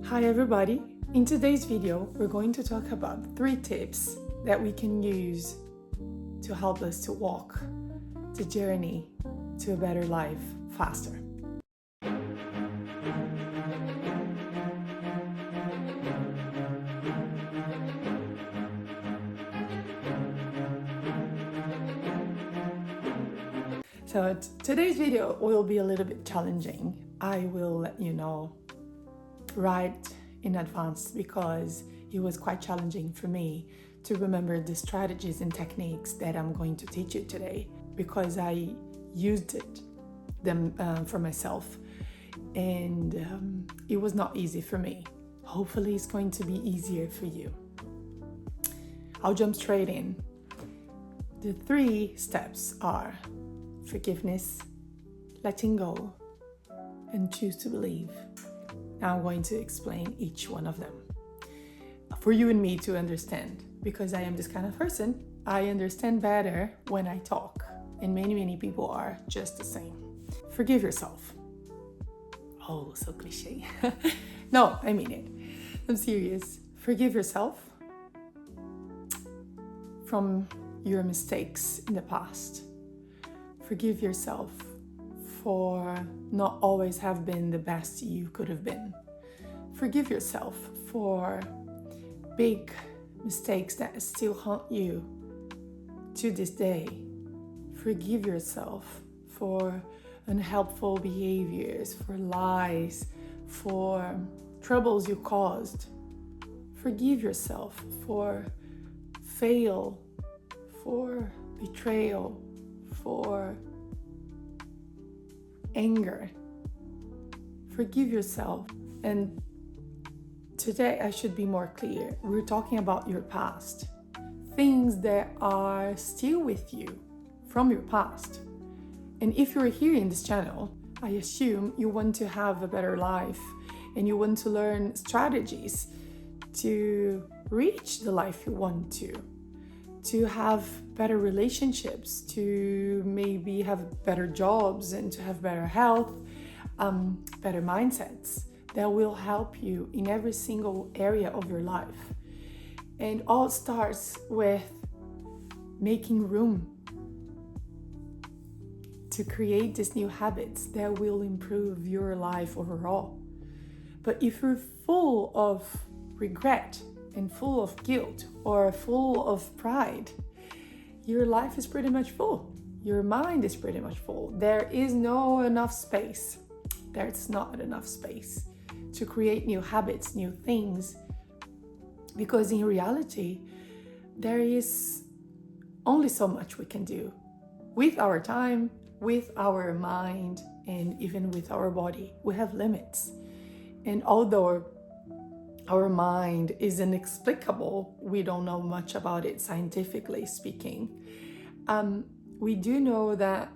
Hi everybody! In today's video, we're going to talk about 3 tips that we can use to help us to walk the journey to a better life faster. So today's video will be a little bit challenging. I will let you know right in advance because it was quite challenging for me to remember the strategies and techniques that I'm going to teach you today because I used them for myself and it was not easy for me. Hopefully it's going to be easier for you. I'll jump straight in. The 3 steps are forgiveness, letting go, and choose to believe. Now I'm going to explain each one of them for you and me to understand, because I am this kind of person. I understand better when I talk, and many people are just the same. Forgive yourself. Oh, so cliche. No, I mean it. I'm serious. Forgive yourself from your mistakes in the past. Forgive yourself for not always have been the best you could have been. Forgive yourself for big mistakes that still haunt you to this day. Forgive yourself for unhelpful behaviors, for lies, for troubles you caused. Forgive yourself for fail, for betrayal, for anger. Forgive yourself. And today I should be more clear. We're talking about your past. Things that are still with you from your past. And if you're here in this channel, I assume you want to have a better life and you want to learn strategies to reach the life you want to have better relationships, to maybe have better jobs and to have better health, better mindsets that will help you in every single area of your life. And all starts with making room to create these new habits that will improve your life overall. But if you're full of regret and full of guilt or full of pride, your life is pretty much full. Your mind is pretty much full. There is not enough space. There's not enough space to create new habits, new things, because in reality, there is only so much we can do with our time, with our mind, and even with our body. We have limits. And although our mind is inexplicable, we don't know much about it scientifically speaking, we do know that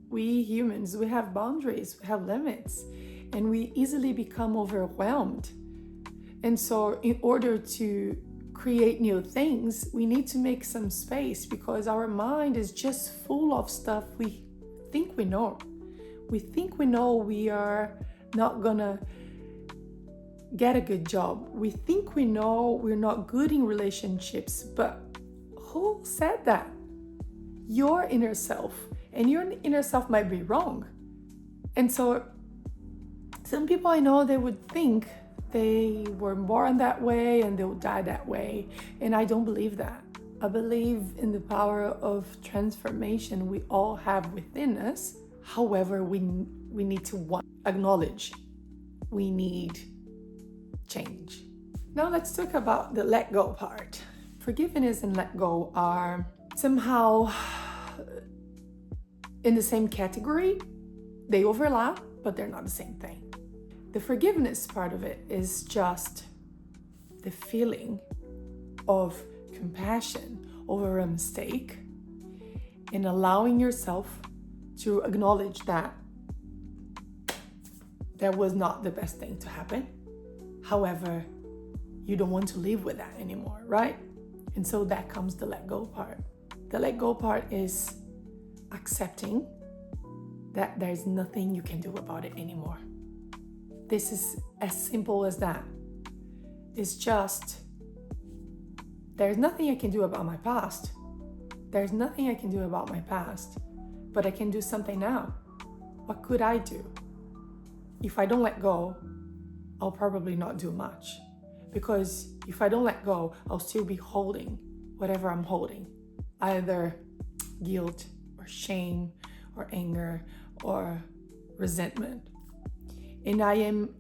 we humans, we have boundaries, we have limits, and we easily become overwhelmed. And so in order to create new things, we need to make some space because our mind is just full of stuff we think we know. We think we know we are not gonna get a good job. We think we know we're not good in relationships, but who said that? Your inner self. And your inner self might be wrong. And so some people I know, they would think they were born that way and they would die that way. And I don't believe that. I believe in the power of transformation we all have within us. However, we need to acknowledge we need change. Now let's talk about the let go part. Forgiveness and let go are somehow in the same category. They overlap, but they're not the same thing. The forgiveness part of it is just the feeling of compassion over a mistake and allowing yourself to acknowledge that that was not the best thing to happen. However, you don't want to live with that anymore, right? And so that comes the let go part. The let go part is accepting that there's nothing you can do about it anymore. This is as simple as that. is just, there's nothing I can do about my past. There's nothing I can do about my past, but I can do something now. What could I do? If I don't let go, I'll probably not do much. Because if I don't let go, I'll still be holding whatever I'm holding. Either guilt or shame or anger or resentment. And I am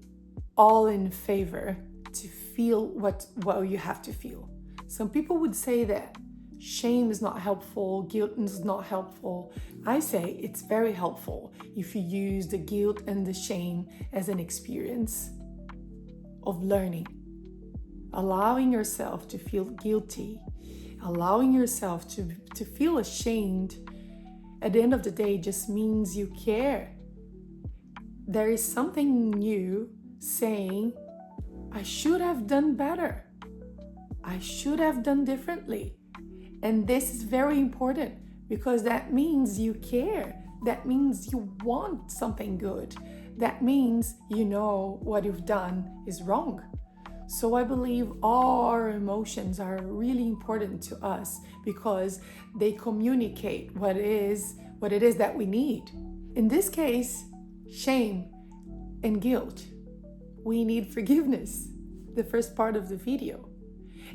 all in favor to feel what you have to feel. Some people would say that shame is not helpful, guilt is not helpful. I say it's very helpful if you use the guilt and the shame as an experience of learning. Allowing yourself to feel guilty, allowing yourself to feel ashamed, at the end of the day just means you care. There is something new saying, I should have done better. I should have done differently. And this is very important because that means you care. That means you want something good. That means you know what you've done is wrong. So I believe all our emotions are really important to us because they communicate what it is that we need. In this case, shame and guilt. We need forgiveness, the first part of the video.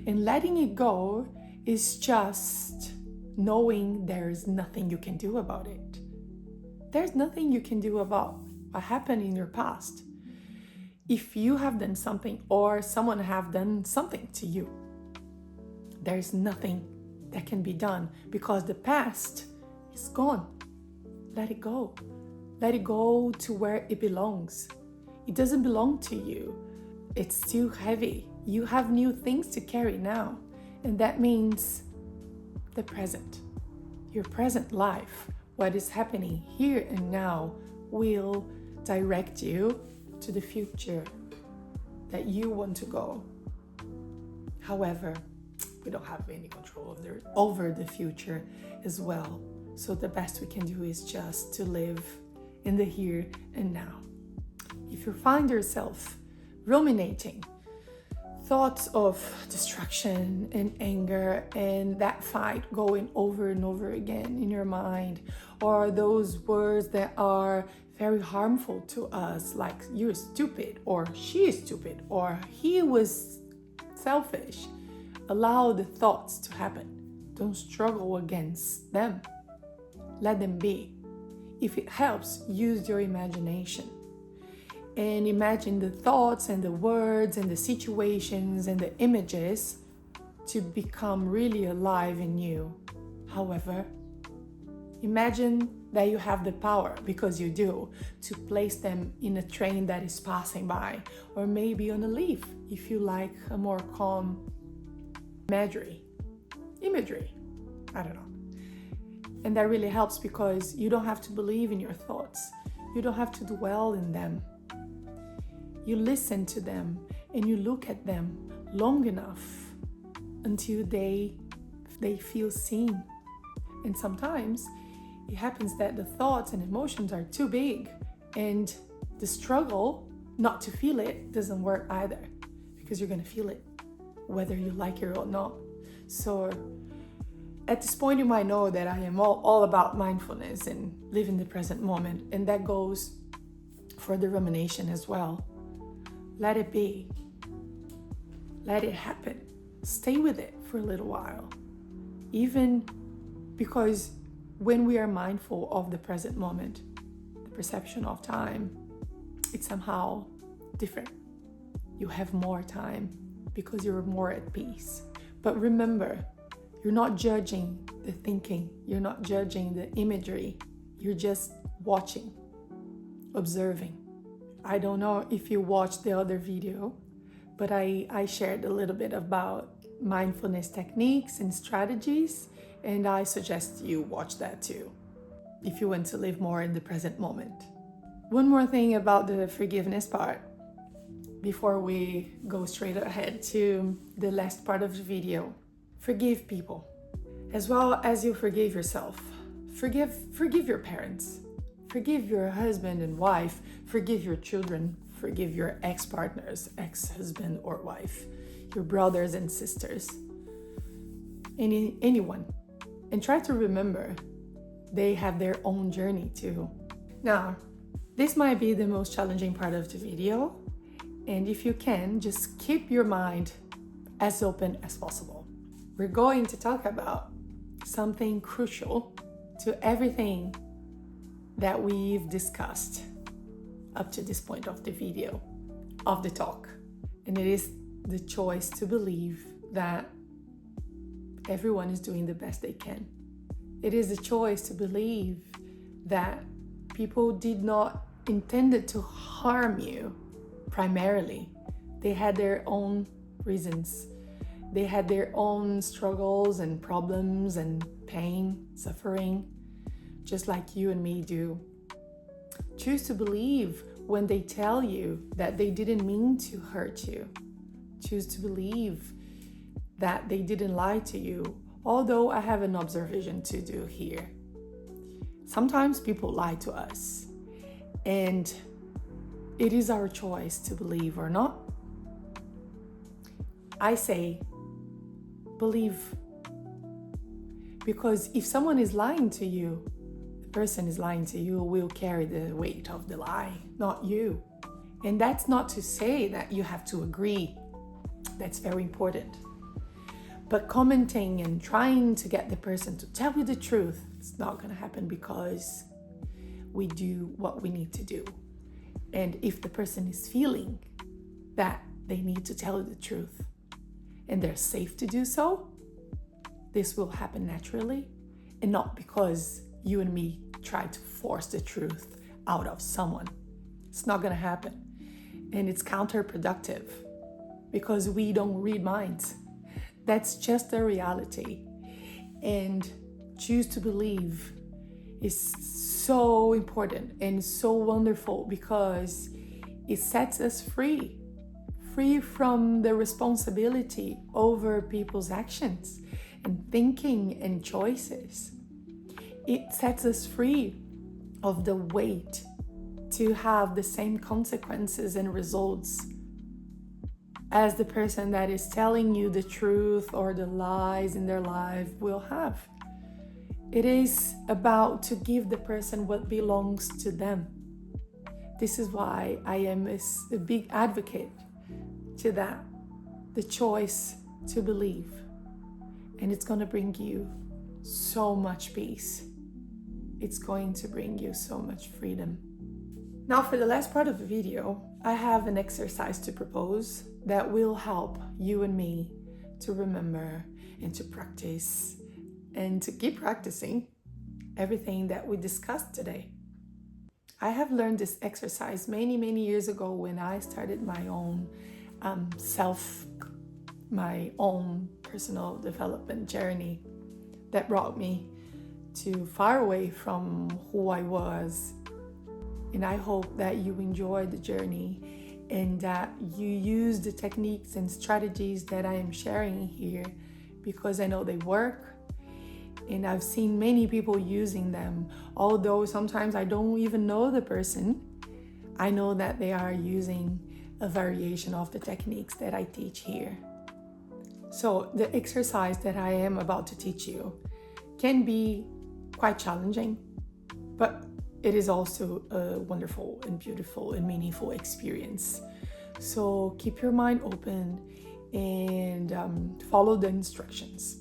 And letting it go is just knowing there's nothing you can do about it. There's nothing you can do about what happened in your past. If you have done something or someone have done something to you, there's nothing that can be done because the past is gone. Let it go. Let it go to where it belongs. It doesn't belong to you. It's too heavy. You have new things to carry now. And that means the present. Your present life, what is happening here and now, will direct you to the future that you want to go. However, we don't have any control over the future as well. So the best we can do is just to live in the here and now. If you find yourself ruminating thoughts of destruction and anger and that fight going over and over again in your mind, or those words that are very harmful to us, like you're stupid, or she is stupid, or he was selfish, allow the thoughts to happen. Don't struggle against them. Let them be. If it helps, use your imagination and imagine the thoughts and the words and the situations and the images to become really alive in you. However, imagine that you have the power, because you do, to place them in a train that is passing by, or maybe on a leaf if you like a more calm imagery. I don't know. And that really helps because you don't have to believe in your thoughts. You don't have to dwell in them. You listen to them and you look at them long enough until they feel seen. And sometimes it happens that the thoughts and emotions are too big, and the struggle not to feel it doesn't work either, because you're going to feel it whether you like it or not. So at this point, you might know that I am all about mindfulness and living the present moment, and that goes for the rumination as well. Let it be. Let it happen. Stay with it for a little while. Even because when we are mindful of the present moment, the perception of time, it's somehow different. You have more time because you're more at peace. But remember, you're not judging the thinking. You're not judging the imagery. You're just watching, observing. I don't know if you watched the other video, but I shared a little bit about mindfulness techniques and strategies, and I suggest you watch that too, if you want to live more in the present moment. One more thing about the forgiveness part, before we go straight ahead to the last part of the video. Forgive people, as well as you forgive yourself. Forgive your parents. Forgive your husband and wife. Forgive your children. forgive your ex-partners, ex-husband or wife, your brothers and sisters, anyone. And try to remember they have their own journey too. Now, this might be the most challenging part of the video. And if you can, just keep your mind as open as possible. We're going to talk about something crucial to everything that we've discussed up to this point of the video, of the talk. And it is the choice to believe that everyone is doing the best they can. It is the choice to believe that people did not intend to harm you primarily. They had their own reasons. They had their own struggles and problems and pain, suffering, just like you and me do. Choose to believe when they tell you that they didn't mean to hurt you. Choose to believe that they didn't lie to you, although I have an observation to do here. Sometimes people lie to us, and it is our choice to believe or not. I say, believe. Because if someone is lying to you, the person is lying to you will carry the weight of the lie, not you. And that's not to say that you have to agree. That's very important. But commenting and trying to get the person to tell you the truth, it's not going to happen, because we do what we need to do. And if the person is feeling that they need to tell you the truth and they're safe to do so, this will happen naturally, and not because you and me try to force the truth out of someone. It's not going to happen. And it's counterproductive because we don't read minds. That's just the reality. And choose to believe is so important and so wonderful, because it sets us free from the responsibility over people's actions and thinking and choices. It sets us free of the weight to have the same consequences and results as the person that is telling you the truth or the lies in their life will have. It is about to give the person what belongs to them. This is why I am a big advocate to that, the choice to believe. And it's going to bring you so much peace. It's going to bring you so much freedom. Now, for the last part of the video, I have an exercise to propose that will help you and me to remember and to practice and to keep practicing everything that we discussed today. I have learned this exercise many years ago when I started my own my own personal development journey that brought me to far away from who I was. And I hope that you enjoy the journey and that you use the techniques and strategies that I am sharing here, because I know they work and I've seen many people using them. Although sometimes I don't even know the person, I know that they are using a variation of the techniques that I teach here. So the exercise that I am about to teach you can be quite challenging, but it is also a wonderful and beautiful and meaningful experience. So keep your mind open and follow the instructions.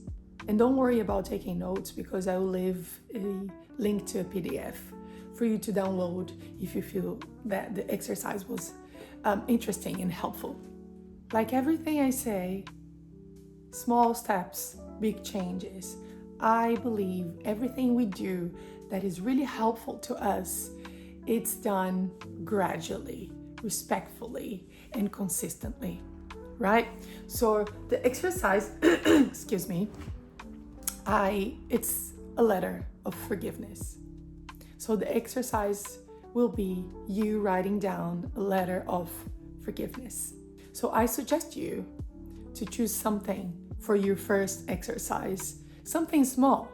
And don't worry about taking notes, because I will leave a link to a PDF for you to download if you feel that the exercise was interesting and helpful. Like everything I say, small steps, big changes. I believe everything we do that is really helpful to us, it's done gradually, respectfully, and consistently, right? So the exercise, excuse me, it's a letter of forgiveness. So the exercise will be you writing down a letter of forgiveness. So I suggest you to choose something for your first exercise, something small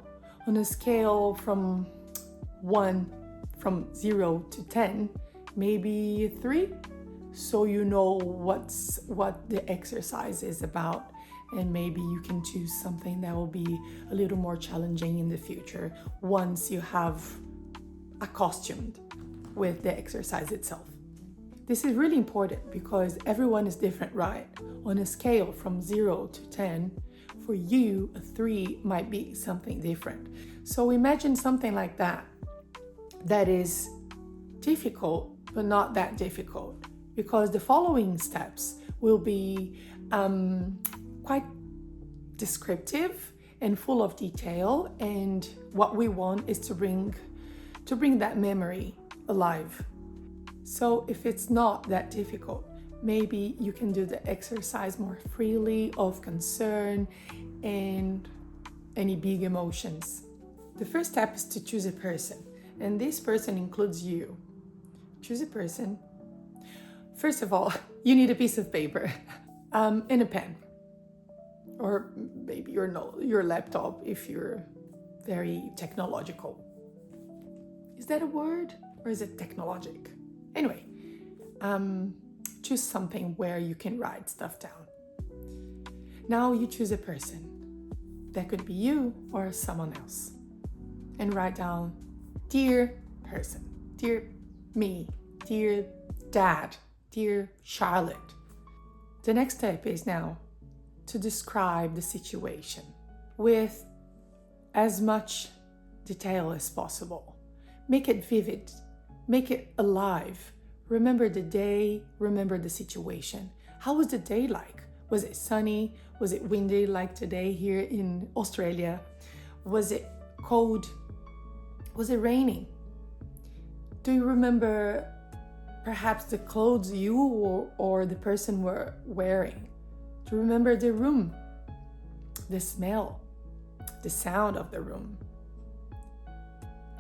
on a scale from 0 to 10, maybe 3. so you know what the exercise is about, and maybe you can choose something that will be a little more challenging in the future once you have accustomed with the exercise itself. This is really important because everyone is different, right? On a scale from 0 to 10, for you, a 3 might be something different. So imagine something like that is difficult, but not that difficult, because the following steps will be quite descriptive and full of detail, and what we want is to bring that memory alive. So if it's not that difficult, maybe you can do the exercise more freely of concern and any big emotions. The first step is to choose a person, and this person includes you. Choose a person. First of all, you need a piece of paper and a pen, or maybe your laptop if you're very technological. Is that a word, or is it technologic? Anyway, choose something where you can write stuff down. Now you choose a person. That could be you or someone else. And write down, dear person, dear me, dear dad, dear Charlotte. The next step is now to describe the situation with as much detail as possible. Make it vivid, make it alive. Remember the day, remember the situation. How was the day like? Was it sunny? Was it windy like today here in Australia? Was it cold? Was it raining? Do you remember perhaps the clothes you or the person were wearing? Do you remember the room, the smell, the sound of the room?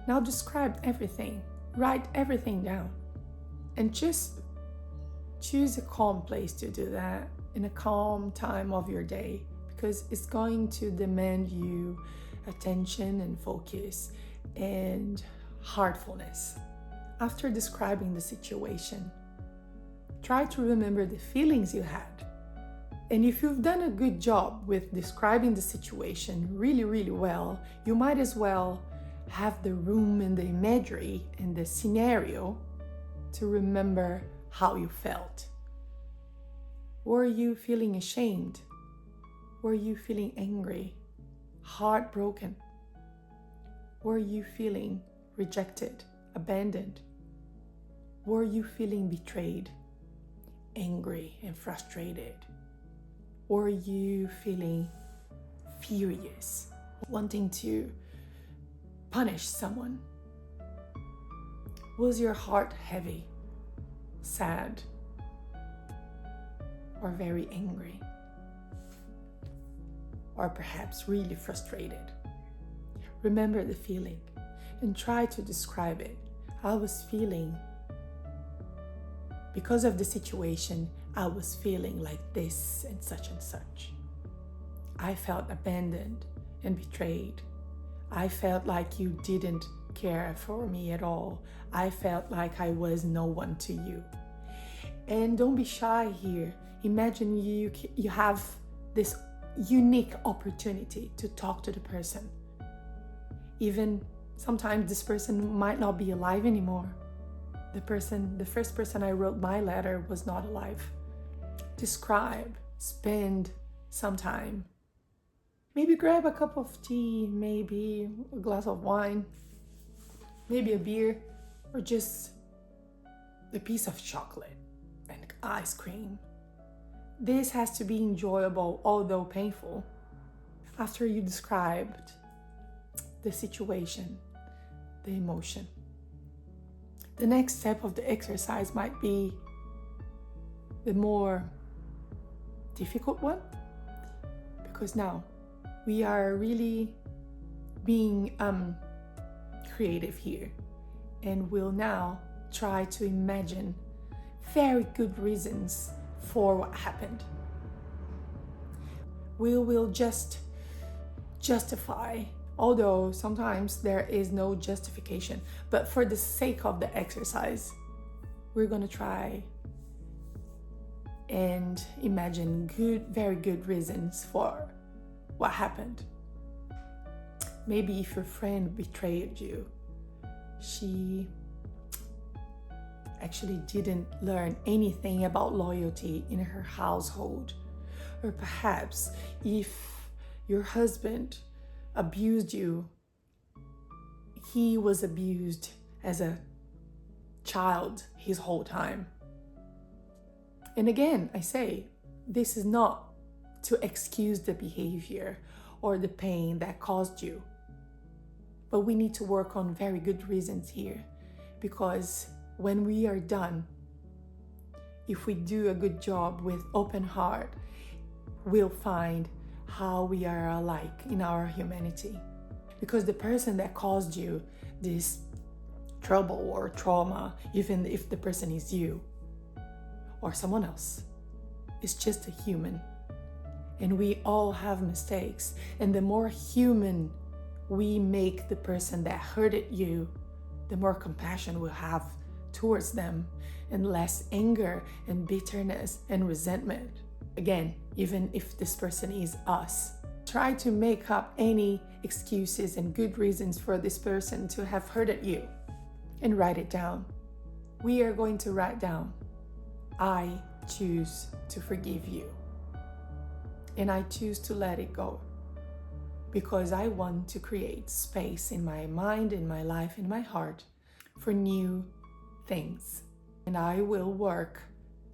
Now describe everything, write everything down, and just choose a calm place to do that in a calm time of your day, because it's going to demand you attention and focus and heartfulness. After describing the situation, try to remember the feelings you had. And if you've done a good job with describing the situation really, really well, you might as well have the room and the imagery and the scenario to remember how you felt. Were you feeling ashamed? Were you feeling angry, heartbroken? Were you feeling rejected, abandoned? Were you feeling betrayed, angry and frustrated? Were you feeling furious, wanting to punish someone? Was your heart heavy, sad, or very angry? Or perhaps really frustrated? Remember the feeling and try to describe it. I was feeling, because of the situation, I was feeling like this and such and such. I felt abandoned and betrayed. I felt like you didn't care for me at all. I felt like I was no one to you. And don't be shy here. Imagine you have this unique opportunity to talk to the person. Even sometimes this person might not be alive anymore. The first person I wrote my letter was not alive. Describe, spend some time. Maybe grab a cup of tea, maybe a glass of wine, maybe a beer, or just a piece of chocolate and ice cream. This has to be enjoyable, although painful. After you described the situation, the emotion, the next step of the exercise might be the more difficult one, because now we are really being creative here, and we'll now try to imagine very good reasons for what happened. We will just justify, although sometimes there is no justification, but for the sake of the exercise, we're going to try and imagine very good reasons for what happened. Maybe if your friend betrayed you, she actually didn't learn anything about loyalty in her household. Or perhaps if your husband abused you, he was abused as a child his whole time. And again, I say, this is not to excuse the behavior or the pain that caused you. But we need to work on very good reasons here, because when we are done, if we do a good job with open heart, we'll find how we are alike in our humanity. Because the person that caused you this trouble or trauma, even if the person is you or someone else, is just a human. And we all have mistakes. And the more human we make the person that hurted you, the more compassion we'll have towards them, and less anger and bitterness and resentment. Again, even if this person is us. Try to make up any excuses and good reasons for this person to have hurted you and write it down. We are going to write down, I choose to forgive you. And I choose to let it go, because I want to create space in my mind, in my life, in my heart for new things. And I will work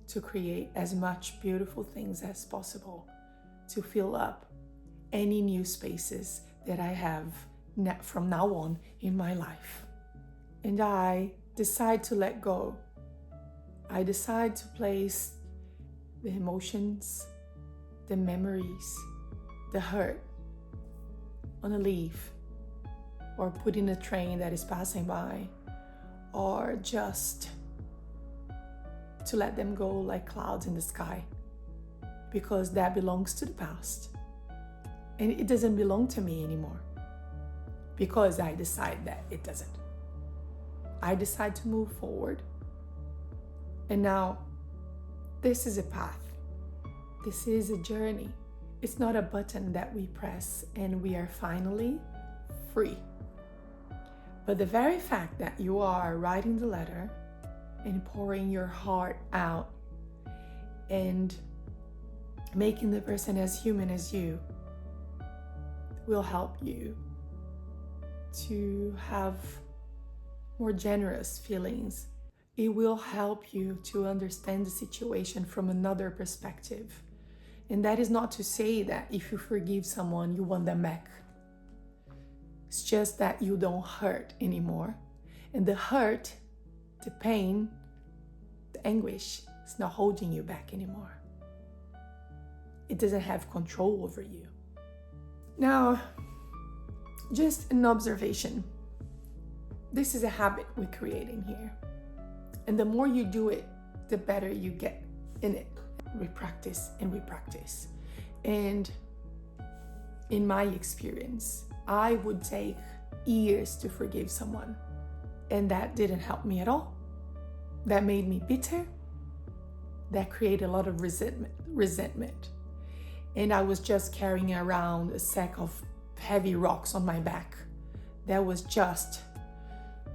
to create as much beautiful things as possible to fill up any new spaces that I have from now on in my life. And I decide to let go. I decide to place the emotions, the memories, the hurt on a leaf, or put in a train that is passing by, or just to let them go like clouds in the sky, because that belongs to the past and it doesn't belong to me anymore, because I decide that it doesn't. I decide to move forward, and now this is a path. This is a journey. It's not a button that we press and we are finally free. But the very fact that you are writing the letter and pouring your heart out and making the person as human as you will help you to have more generous feelings. It will help you to understand the situation from another perspective. And that is not to say that if you forgive someone, you want them back. It's just that you don't hurt anymore. And the hurt, the pain, the anguish is not holding you back anymore. It doesn't have control over you. Now, just an observation. This is a habit we're creating here. And the more you do it, the better you get in it. We practice and we practice. And in my experience, I would take years to forgive someone. And that didn't help me at all. That made me bitter. That created a lot of resentment. And I was just carrying around a sack of heavy rocks on my back. That was just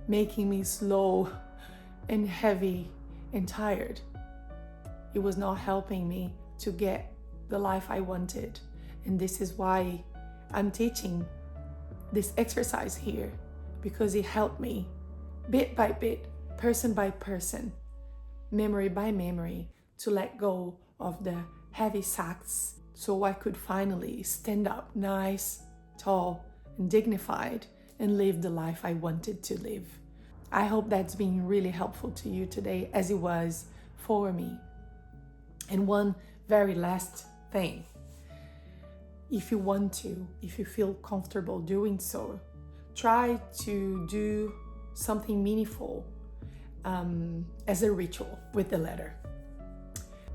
making me slow and heavy and tired. It was not helping me to get the life I wanted. And this is why I'm teaching this exercise here, because it helped me bit by bit, person by person, memory by memory, to let go of the heavy sacks so I could finally stand up nice, tall, and dignified and live the life I wanted to live. I hope that's been really helpful to you today, as it was for me. And one very last thing. If you want to, if you feel comfortable doing so, try to do something meaningful as a ritual with the letter.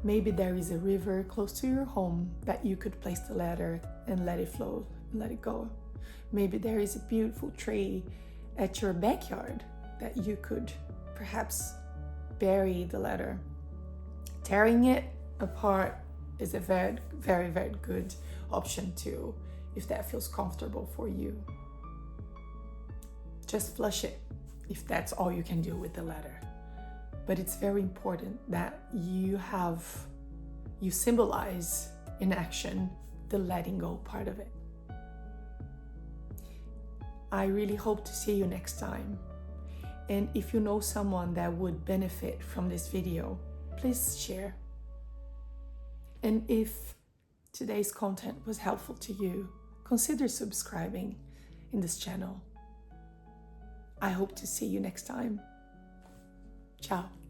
Maybe there is a river close to your home that you could place the letter and let it flow, let it go. Maybe there is a beautiful tree at your backyard that you could perhaps bury the letter. Tearing it apart is a very, very, very good option too, if that feels comfortable for you. Just flush it if that's all you can do with the letter. But it's very important that you symbolize in action the letting go part of it. I really hope to see you next time. And if you know someone that would benefit from this video, please share. And if today's content was helpful to you, consider subscribing in this channel. I hope to see you next time. Ciao.